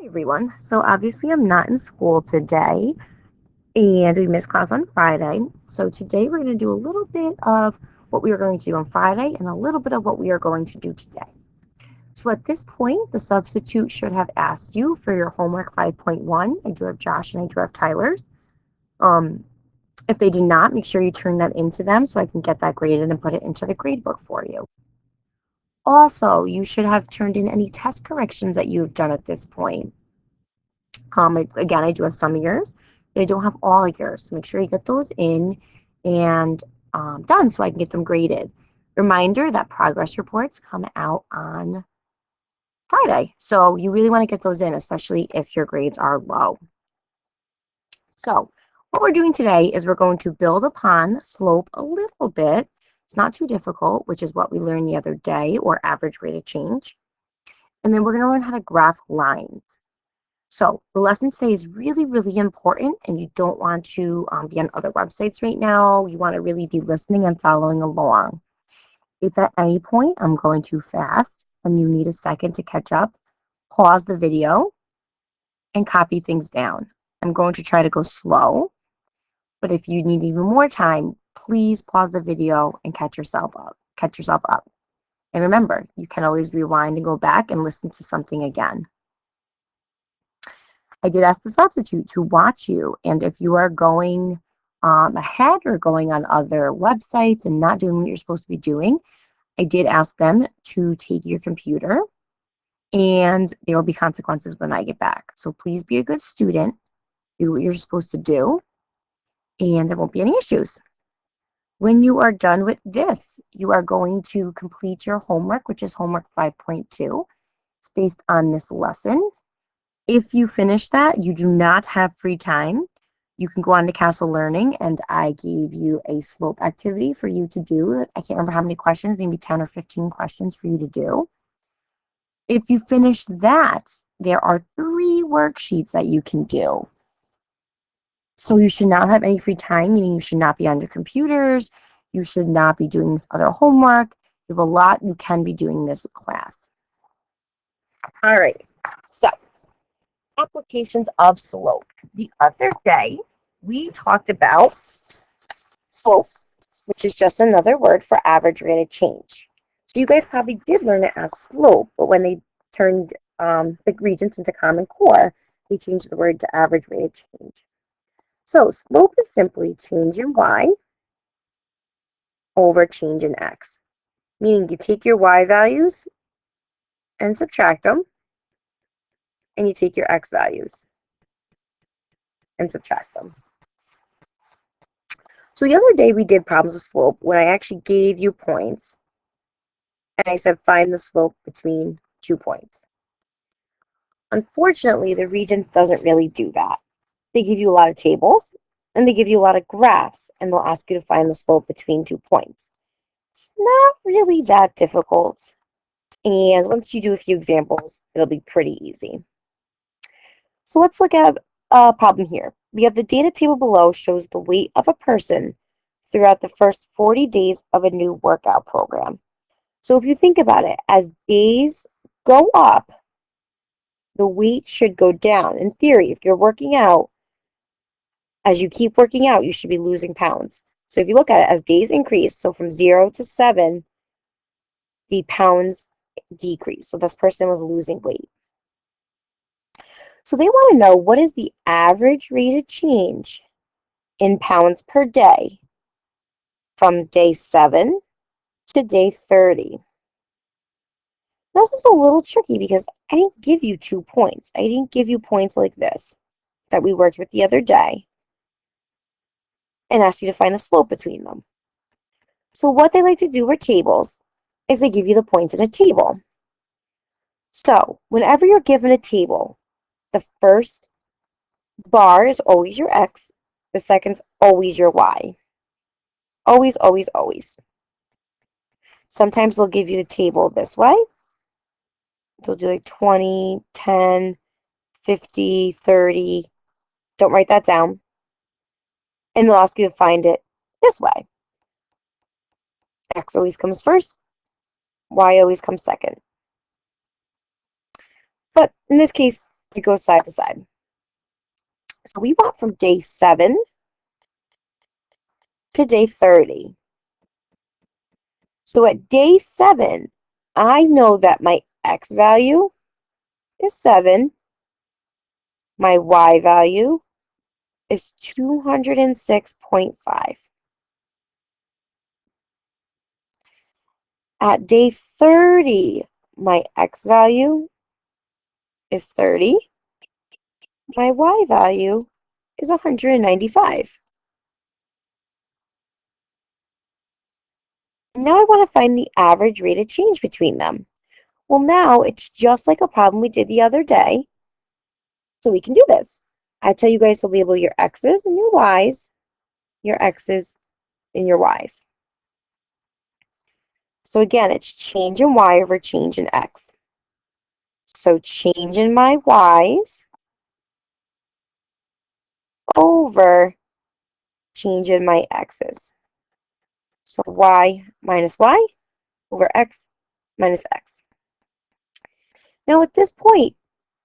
Everyone. So obviously I'm not in school today and we missed class on Friday. So today we're going to do a little bit of what we were going to do on Friday and a little bit of what we are going to do today. So at this point, the substitute should have asked you for your homework 5.1. I do have Josh and I do have Tyler's. Um, if they did not, make sure you turn that into them so I can get that graded and put it into the grade book for you. Also, you should have turned in any test corrections that you've done at this point. Again, I do have some of yours, but I don't have all of yours. So make sure you get those in and done so I can get them graded. Reminder that progress reports come out on Friday. So you really want to get those in, especially if your grades are low. So what we're doing today is we're going to build upon slope a little bit. It's not too difficult, which is what we learned the other day, or average rate of change. And then we're going to learn how to graph lines. So the lesson today is really, really important, and you don't want to be on other websites right now. You want to really be listening and following along. If at any point I'm going too fast and you need a second to catch up, pause the video and copy things down. I'm going to try to go slow, but if you need even more time, please pause the video and catch yourself up. And remember, you can always rewind and go back and listen to something again. I did ask the substitute to watch you, and if you are going ahead or going on other websites and not doing what you're supposed to be doing, I did ask them to take your computer, and there will be consequences when I get back. So please be a good student, do what you're supposed to do, and there won't be any issues. When you are done with this, you are going to complete your homework, which is homework 5.2. It's based on this lesson. If you finish that, you do not have free time. You can go on to Castle Learning, and I gave you a slope activity for you to do. I can't remember how many questions, maybe 10 or 15 questions for you to do. If you finish that, there are 3 worksheets that you can do. So you should not have any free time, meaning you should not be on your computers. You should not be doing other homework. You have a lot you can be doing this class. All right, so applications of slope. The other day, we talked about slope, which is just another word for average rate of change. So you guys probably did learn it as slope, but when they turned the Regents into Common Core, they changed the word to average rate of change. So slope is simply change in y over change in x, meaning you take your y values and subtract them, and you take your x values and subtract them. So the other day we did problems of slope when I actually gave you points and I said find the slope between 2 points. Unfortunately, the Regents doesn't really do that. They give you a lot of tables and they give you a lot of graphs, and they'll ask you to find the slope between 2 points. It's not really that difficult, and once you do a few examples, it'll be pretty easy. So let's look at a problem here. We have the data table below shows the weight of a person throughout the first 40 days of a new workout program. So if you think about it, as days go up, the weight should go down. In theory, if you're working out, as you keep working out, you should be losing pounds. So if you look at it, as days increase, so from 0 to 7, the pounds decrease. So this person was losing weight. So they want to know, what is the average rate of change in pounds per day from day 7 to day 30. Now, this is a little tricky because I didn't give you 2 points. I didn't give you points like this that we worked with the other day and asked you to find the slope between them. So what they like to do with tables is they give you the points in a table. So whenever you're given a table, the first bar is always your x, the second's always your y. Always, always, always. Sometimes they'll give you the table this way. They'll do like 20, 10, 50, 30. Don't write that down. And they'll ask you to find it this way. X always comes first, Y always comes second. But in this case, to go side to side. So we want from day 7 to day 30. So at day 7, I know that my x value is 7. My y value is 206.5. At day 30, my x value is 30. My y value is 195. Now I want to find the average rate of change between them. Well, now it's just like a problem we did the other day. So we can do this. I tell you guys to label your x's and your y's, your x's and your y's. So again, it's change in y over change in x. So change in my y's over change in my x's. So y minus y over x minus x. Now at this point,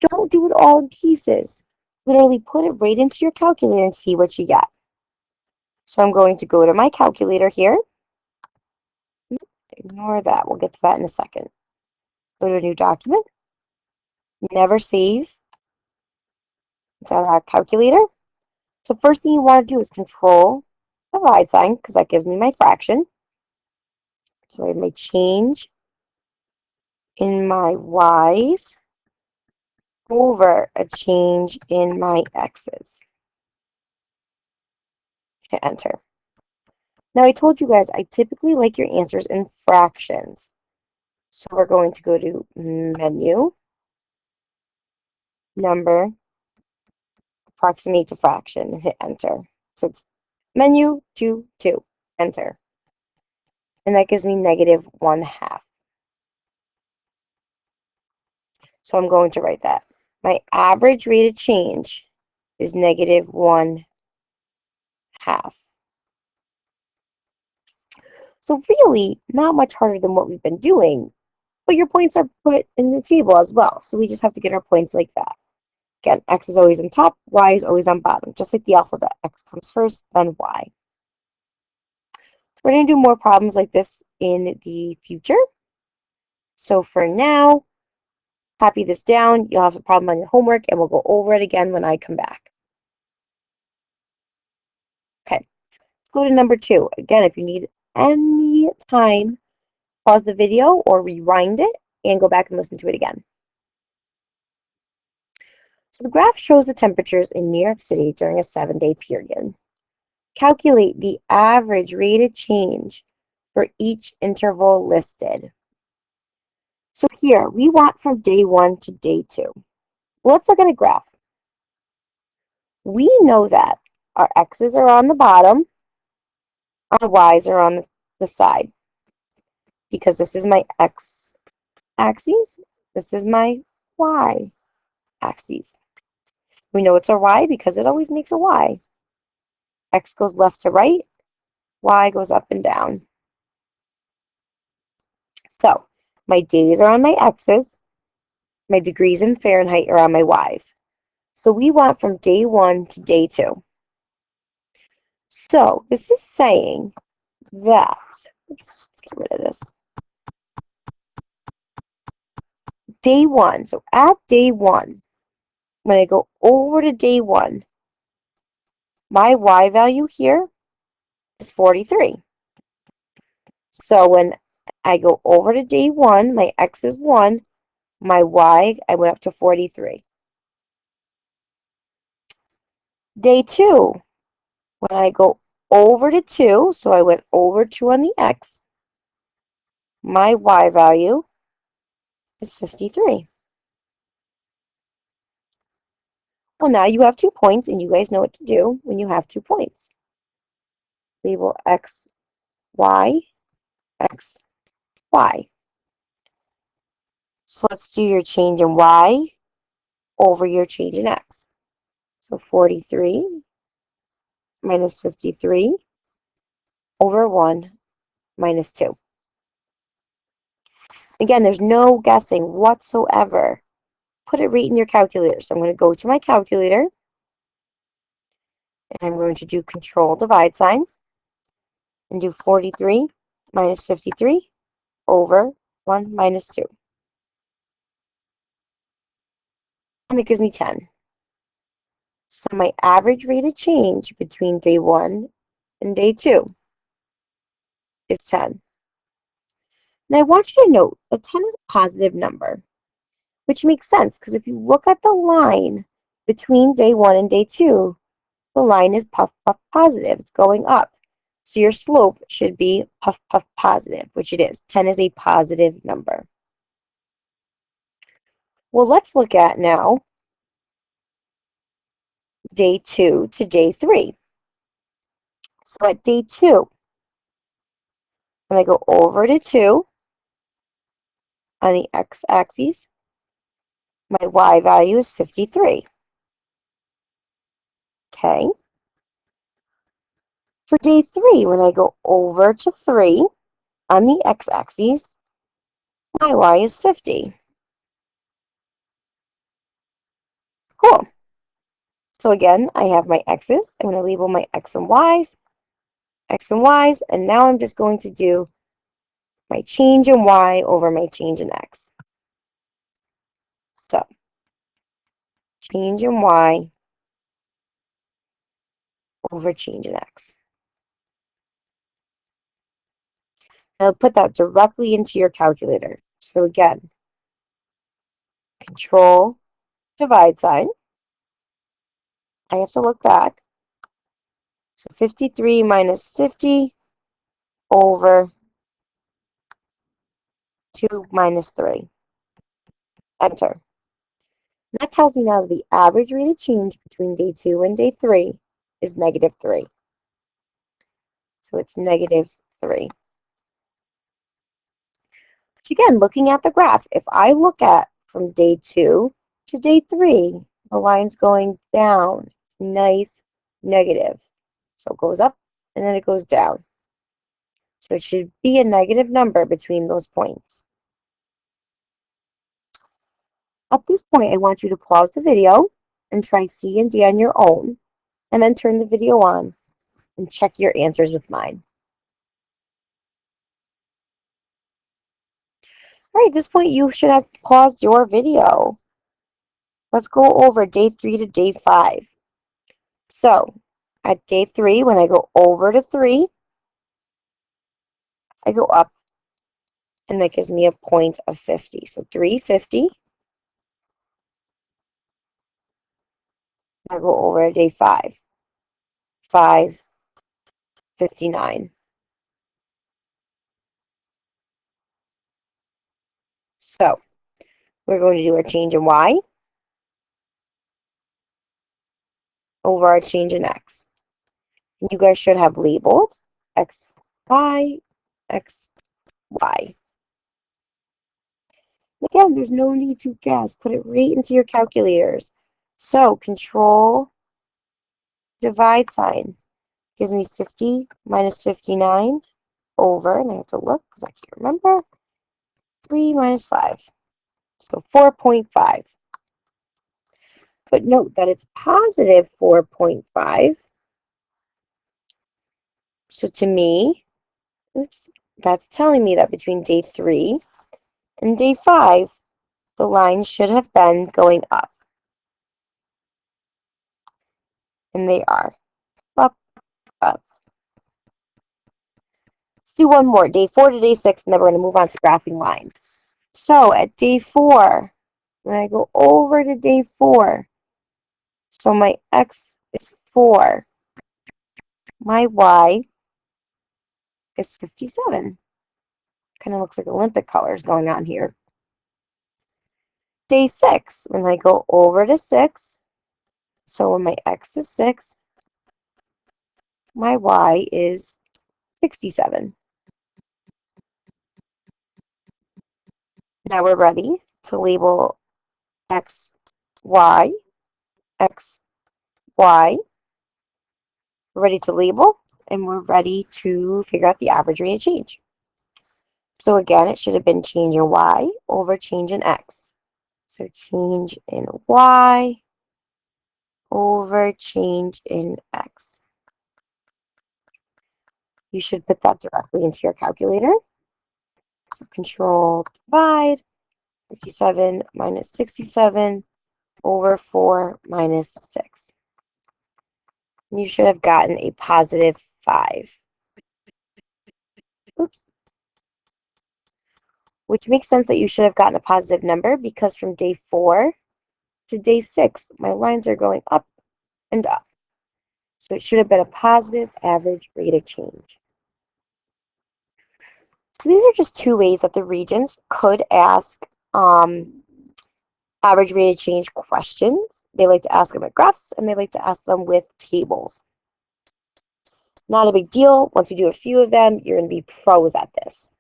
don't do it all in pieces. Literally put it right into your calculator and see what you get. So I'm going to go to my calculator here. Ignore that. We'll get to that in a second. Go to a new document. Never save inside our calculator. So first thing you want to do is control the divide sign because that gives me my fraction. So I may change in my y's over a change in my x's. Hit enter. Now I told you guys I typically like your answers in fractions. So we're going to go to menu, number, approximate to fraction, and hit enter. So it's menu 2, 2, enter. And that gives me negative 1/2. So I'm going to write that. My average rate of change is negative 1/2. So really, not much harder than what we've been doing, but your points are put in the table as well. So we just have to get our points like that. Again, x is always on top, y is always on bottom, just like the alphabet. X comes first, then y. We're going to do more problems like this in the future. So for now, copy this down. You'll have a problem on your homework, and we'll go over it again when I come back. Okay, let's go to number 2. Again, if you need any time, pause the video or rewind it and go back and listen to it again. So the graph shows the temperatures in New York City during a 7-day period. Calculate the average rate of change for each interval listed. So here, we want from day 1 to day 2. Well, let's look at a graph. We know that our x's are on the bottom, our y's are on the side, because this is my x axis, this is my y axis. We know it's a y because it always makes a y. X goes left to right, y goes up and down. So my days are on my x's, my degrees in Fahrenheit are on my y's. So we want from day 1 to day 2. So this is saying that, oops, let's get rid of this. Day 1, so at day 1, when I go over to day 1, my y value here is 43. So when I go over to day 1, my x is 1, my y, I went up to 43. Day 2, when I go over to 2, so I went over 2 on the x, my y value is 53. Well, now you have 2 points, and you guys know what to do when you have 2 points. Label x, y, x, y. So let's do your change in y over your change in x. So 43 minus 53 over 1 minus 2. Again, there's no guessing whatsoever. put it right in your calculator. So I'm going to go to my calculator, and I'm going to do control divide sign, and do 43 minus 53 over 1 minus 2. And that gives me 10. So my average rate of change between day 1 and day 2 is 10. Now I want you to note that 10 is a positive number, which makes sense because if you look at the line between day 1 and day 2, the line is puff, puff, positive. It's going up. So your slope should be puff, puff, positive, which it is. 10 is a positive number. Well, let's look at now day 2 to day 3. So at day 2, when I go over to 2 on the x-axis, my y value is 53. Okay. For day 3, when I go over to 3 on the x-axis, my y is 50. Cool. So again, I have my x's. I'm going to label my x and y's, and now I'm just going to do my change in y over my change in x. So, change in y over change in x. Now put that directly into your calculator. So again, control divide sign. I have to look back. So 53 minus 50 over 2 minus 3. Enter. That tells me now that the average rate of change between day 2 and day 3 is negative 3. So it's negative 3. Which again, looking at the graph, if I look at from day 2 to day 3, the line's going down. Nice negative. So it goes up and then it goes down. So it should be a negative number between those points. At this point, I want you to pause the video and try C and D on your own, and then turn the video on and check your answers with mine. All right, at this point, you should have paused your video. Let's go over day 3 to day 5. So at day 3, when I go over to 3, I go up, and that gives me a point of 50. So 350. I go over to day 5, 559. So we're going to do our change in y over our change in x. And you guys should have labeled x, y, x, y. Again, there's no need to guess. Put it right into your calculators. So control divide sign gives me 50 minus 59 over, and I have to look because I can't remember, 3 minus 5. So 4.5. But note that it's positive 4.5. So to me, oops, that's telling me that between day 3 and day 5, the line should have been going up. And they are. Up, up. Let's do one more. Day 4 to day 6, and then we're going to move on to graphing lines. So at day 4, when I go over to day 4, so my x is 4. My y is 57. Kind of looks like Olympic colors going on here. Day 6, when I go over to 6, so when my x is 6, my y is 67. Now we're ready to label x, y, x, y. We're ready to label, and we're ready to figure out the average rate of change. So again, it should have been change in y over change in x. So change in y over change in x. You should put that directly into your calculator. So control divide, 57 minus 67 over 4 minus 6. You should have gotten a positive 5. Oops. Which makes sense that you should have gotten a positive number because from day 4 to day 6, my lines are going up and up. So it should have been a positive average rate of change. So these are just two ways that the Regents could ask average rate of change questions. They like to ask them at graphs, and they like to ask them with tables. Not a big deal. Once you do a few of them, you're going to be pros at this.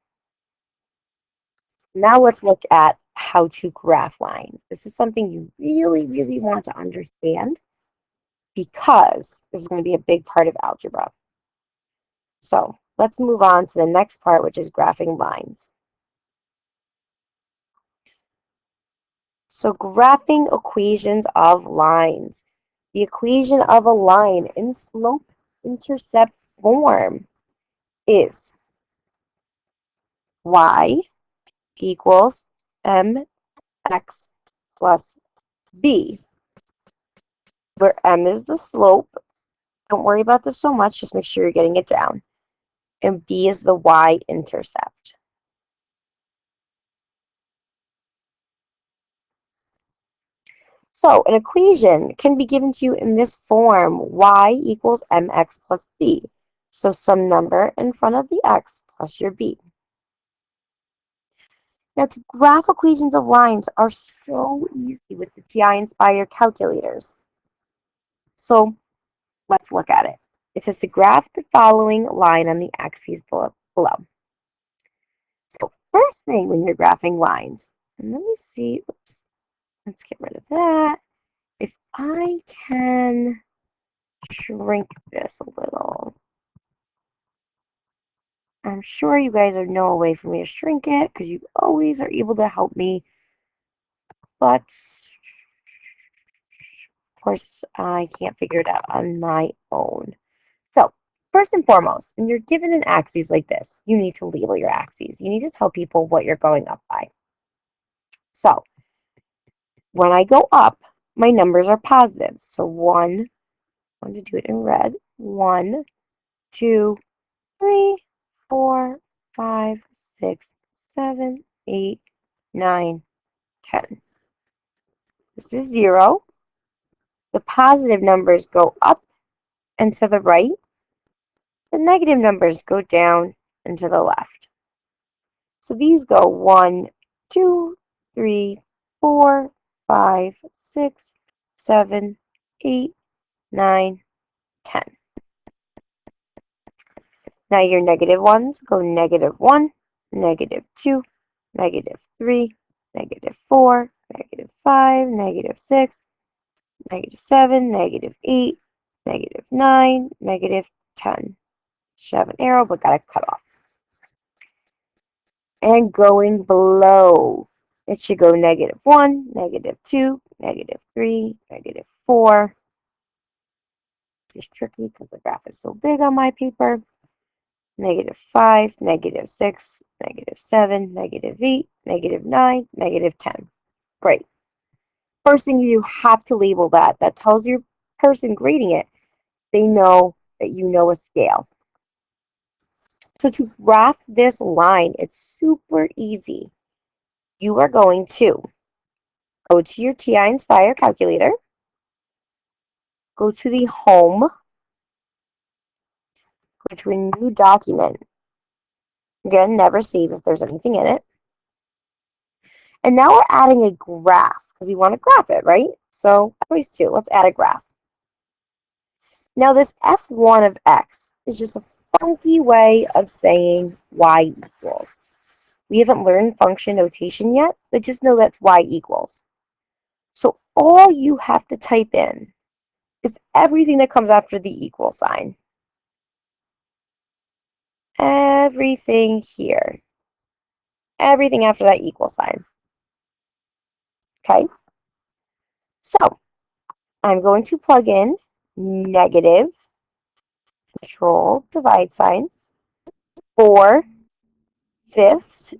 Now let's look at how to graph lines. This is something you really, really want to understand because this is going to be a big part of algebra. So let's move on to the next part, which is graphing lines. So graphing equations of lines. The equation of a line in slope-intercept form is y equals mx plus b, where m is the slope. Don't worry about this so much, just make sure you're getting it down. And b is the y-intercept. So an equation can be given to you in this form, y equals mx plus b. So some number in front of the x plus your b. Now to graph equations of lines are so easy with the TI Nspire calculators. So let's look at it. It says to graph the following line on the axes below. So first thing when you're graphing lines, and let me see, oops, let's get rid of that. If I can shrink this a little. I'm sure you guys know a way for me to shrink it because you always are able to help me. But of course, I can't figure it out on my own. So first and foremost, when you're given an axis like this, you need to label your axes. You need to tell people what you're going up by. So when I go up, my numbers are positive. So I'm going to do it in red. 1, 2, 3, 4, 5, 6, 7, 8, 9, 10. This is 0. The positive numbers go up and to the right. The negative numbers go down and to the left. So these go 1, 2, 3, 4, 5, 6, 7, 8, 9, 10. Now your negative ones go -1, -2, -3, -4, -5, -6, -7, -8, -9, -10. Should have an arrow, but gotta cut off. And going below, it should go -1, -2, -3, -4. It's tricky because the graph is so big on my paper. -5, -6, -7, -8, -9, -10. Great. First thing you have to label that. That tells your person grading it, they know that you know a scale. So to graph this line, it's super easy. You are going to go to your TI Nspire calculator, go to the home, go to a new document. Again, never save if there's anything in it. And now we're adding a graph because we want to graph it, right? So choice 2, let's add a graph. Now this f1 of x is just a funky way of saying y equals. We haven't learned function notation yet, but just know that's y equals. So all you have to type in is everything that comes after the equal sign. Everything here. Everything after that equal sign. Okay, so I'm going to plug in negative, control, divide sign, 4/5.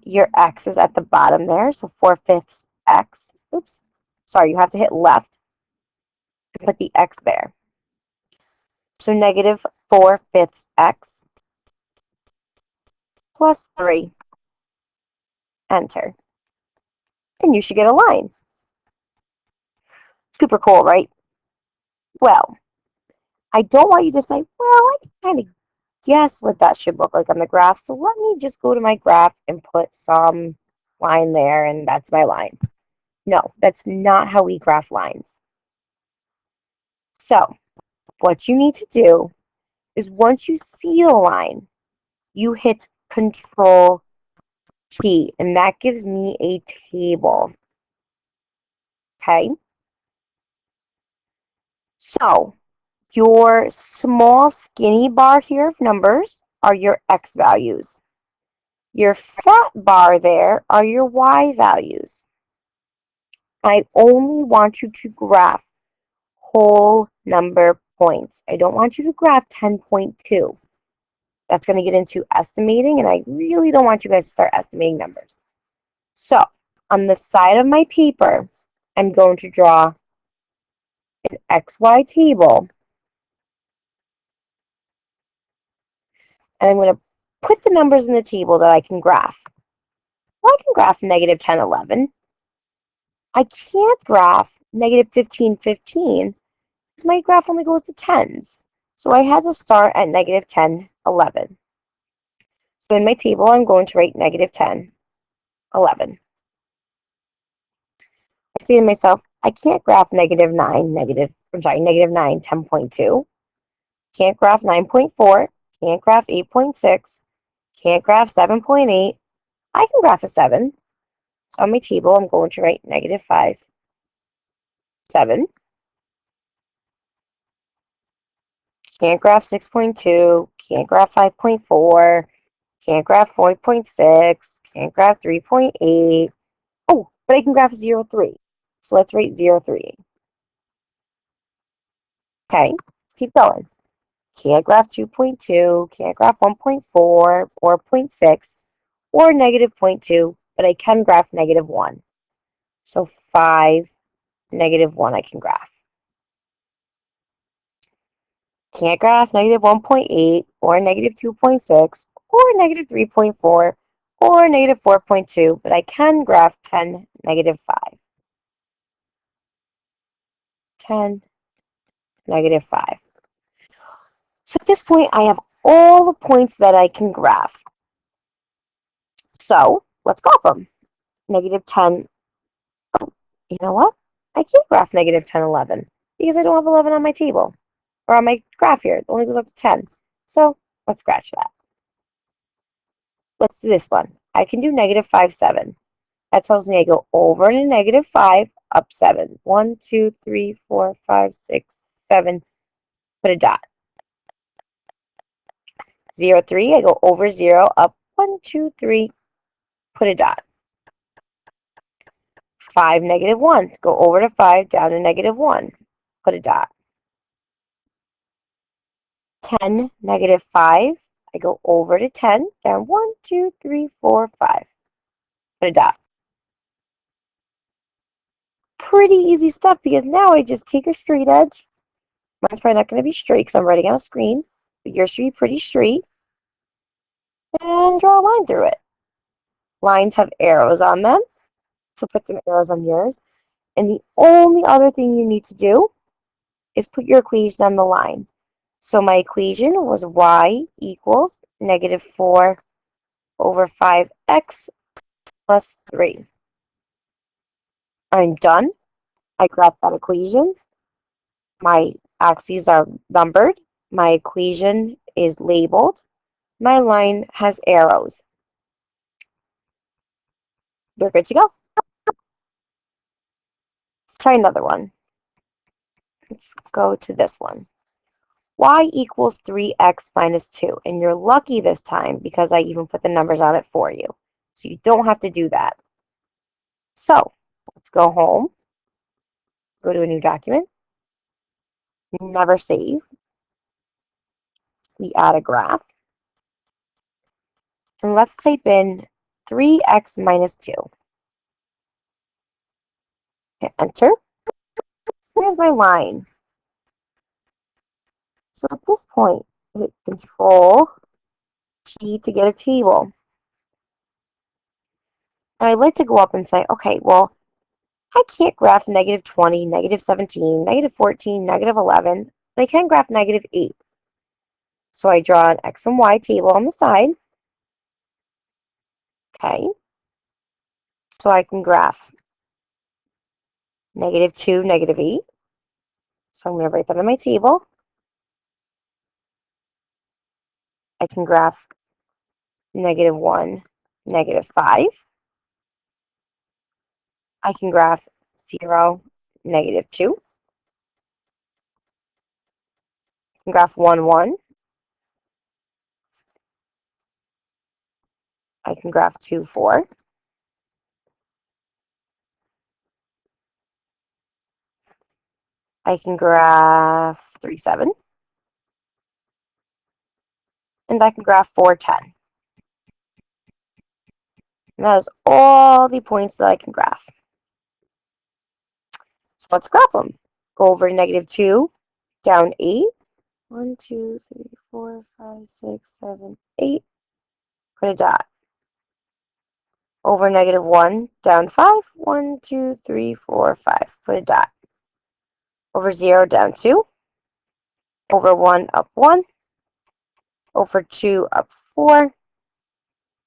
Your x is at the bottom there, so 4/5 x. Oops, sorry, you have to hit left and put the x there. So negative 4/5 x plus 3. Enter. And you should get a line. Super cool, right? Well, I don't want you to say, well, I can kind of guess what that should look like on the graph, so let me just go to my graph and put some line there, and that's my line. No, that's not how we graph lines. So, what you need to do is once you see a line, you hit Control T, and that gives me a table. Okay? So, your small skinny bar here of numbers are your x values. Your fat bar there are your y values. I only want you to graph whole number points. I don't want you to graph 10.2. That's going to get into estimating, and I really don't want you guys to start estimating numbers. So, on the side of my paper, I'm going to draw an XY table, and I'm going to put the numbers in the table that I can graph. Well, I can graph negative 10, 11. I can't graph negative 15, 15, because my graph only goes to tens. So I had to start at negative 10, 11. So in my table, I'm going to write negative 10, 11. I say to myself, I can't graph negative 9, negative 9, 10.2. Can't graph 9.4. Can't graph 8.6. Can't graph 7.8. I can graph a 7. So on my table, I'm going to write negative 5, 7. Can't graph 6.2. Can't graph 5.4. Can't graph 4.6. Can't graph 3.8. Oh, but I can graph 0.3. So let's write 0.3. Okay, let's keep going. Can't graph 2.2. Can't graph 1.4, 4.6, or negative 0.2, but I can graph negative 1. So 5, negative 1 I can graph. Can't graph negative 1.8, or negative 2.6, or negative 3.4, or negative 4.2, but I can graph 10, negative 5. 10, negative 5. So at this point, I have all the points that I can graph. So let's graph them. Negative 10. Oh, you know what? I can't graph negative 10, 11 because I don't have 11 on my table or on my graph here. It only goes up to 10. So let's scratch that. Let's do this one. I can do negative 5, 7. That tells me I go over to negative 5, up 7. 1, 2, 3, 4, 5, 6, 7. Put a dot. 0, 3, I go over 0, up 1, 2, 3. Put a dot. 5, negative 1. Go over to 5, down to negative 1. Put a dot. 10, negative 5. I go over to 10, down 1, 2, 3, 4, 5. Put a dot. Pretty easy stuff because now I just take a straight edge. Mine's probably not going to be straight because I'm writing on a screen, but yours should be pretty straight. And draw a line through it. Lines have arrows on them, so put some arrows on yours. And the only other thing you need to do is put your equation on the line. So my equation was y equals negative 4 over 5x plus 3. I'm done. I graphed that equation. My axes are numbered. My equation is labeled. My line has arrows. We're good to go. Let's try another one. Let's go to this one. Y equals 3x minus 2. And you're lucky this time because I even put the numbers on it for you. So you don't have to do that. So Let's go home, go to a new document, never save. We add a graph, and let's type in 3x minus 2. Hit enter. Here's my line. So at this point, hit Control T to get a table. And I'd like to go up and say, okay, well, I can't graph negative 20, negative 17, negative 14, negative 11, but I can graph negative 8. So I draw an X and Y table on the side. Okay. So I can graph negative 2, negative 8. So I'm going to write that on my table. I can graph negative 1, negative 5. I can graph 0, negative 2. I can graph 1, 1. I can graph 2, 4. I can graph 3, 7. And I can graph 4, 10. And that is all the points that I can graph. So let's graph them. Go over to negative 2, down 8. 1, 2, 3, 4, 5, 6, 7, 8. Put a dot. Over negative 1, down 5. 1, 2, 3, 4, 5. Put a dot. Over 0, down 2. Over 1, up 1. Over 2, up 4.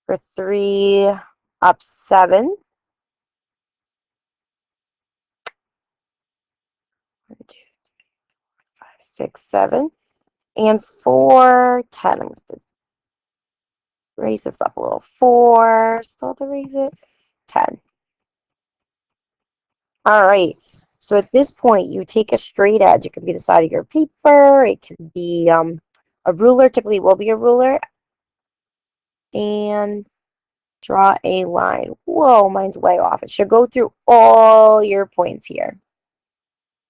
For 3, up 7. 1, 2, 5, 6, 7. And 4, 10. I'm going to raise this up a little. 4, still have to raise it. 10. All right. So at this point, you take a straight edge. It can be the side of your paper. It can be a ruler. Typically, will be a ruler. And draw a line. Whoa, mine's way off. It should go through all your points here.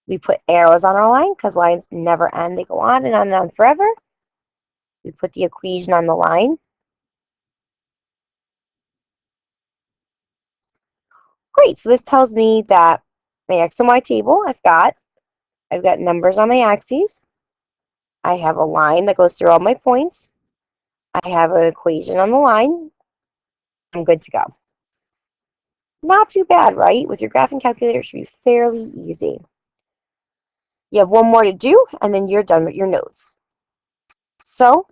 We put arrows on our line because lines never end. They go on and on and on forever. We put the equation on the line. Great. So this tells me that my X and Y table I've got numbers on my axes. I have a line that goes through all my points. I have an equation on the line. I'm good to go. Not too bad, right? With your graphing calculator, it should be fairly easy. You have one more to do, and then you're done with your notes. So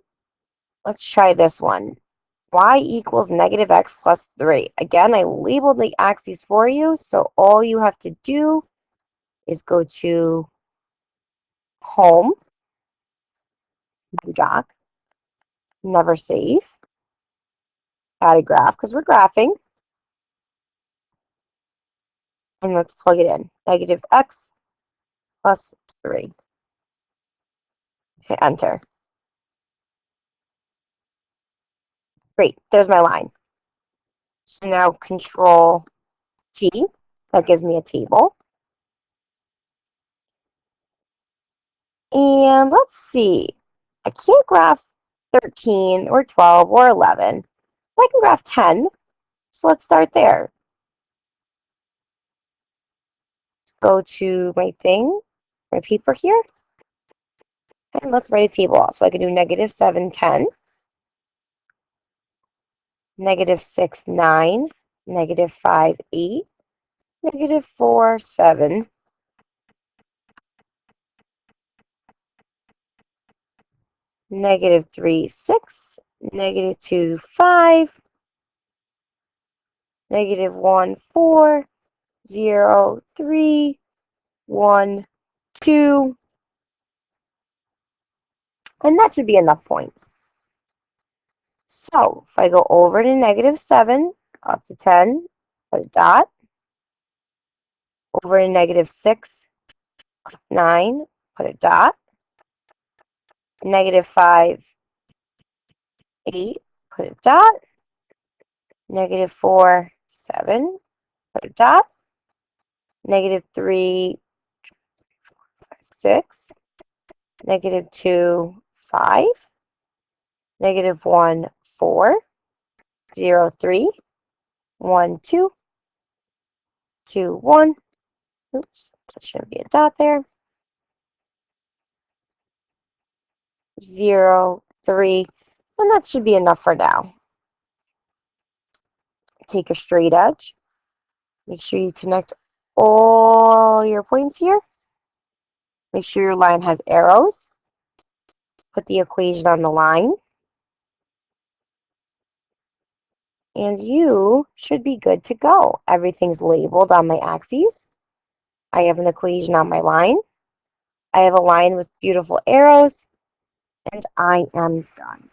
let's try this one. Y equals negative x plus 3. Again, I labeled the axes for you, so all you have to do is go to Home, New Doc, Never Save, add a graph because we're graphing, and let's plug it in. Negative x plus 3. Hit enter. Great, there's my line. So now Control T, that gives me a table. And let's see, I can't graph 13 or 12 or 11. I can graph 10, so let's start there. Let's go to my thing, my paper here, and let's write a table out. So I can do negative 7, 10, negative 6, 9, negative 5, 8, negative 4, 7, negative 3, 6, negative 2, 5, negative 1, 4, 0, 3, 1, 2, and that should be enough points. So if I go over to negative 7, up to 10, put a dot, over to negative 6, 9, put a dot, negative 5, 8, put a dot, negative 4, 7, put a dot, -3, 6, -2, 5, -1, 4, 0, 3, 1, 2, 2, 1. Oops, that shouldn't be a dot there. 0, 3, and that should be enough for now. Take a straight edge. Make sure you connect all your points here. Make sure your line has arrows. Put the equation on the line. And you should be good to go. Everything's labeled on my axes. I have an equation on my line. I have a line with beautiful arrows. And I am done.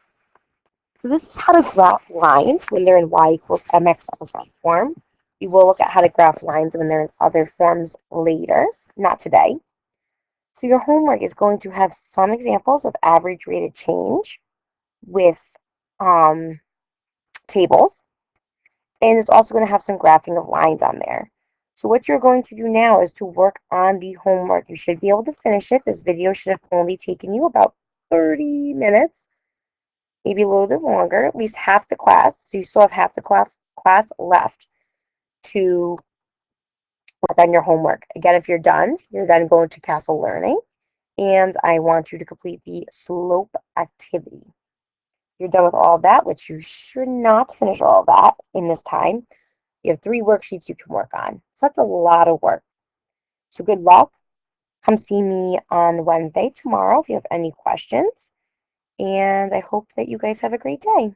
So this is how to graph lines when they're in y equals mx plus n form. We will look at how to graph lines when they're in other forms later, not today. So your homework is going to have some examples of average rate of change with tables. And it's also going to have some graphing of lines on there. So what you're going to do now is to work on the homework. You should be able to finish it. This video should have only taken you about 30 minutes, maybe a little bit longer, at least half the class. So you still have half the class left to work on your homework. Again, if you're done, you're then going to Castle Learning, and I want you to complete the slope activity. You're done with all of that, which you should not finish all of that in this time. You have 3 worksheets you can work on. So that's a lot of work. So good luck. Come see me on Wednesday tomorrow if you have any questions. And I hope that you guys have a great day.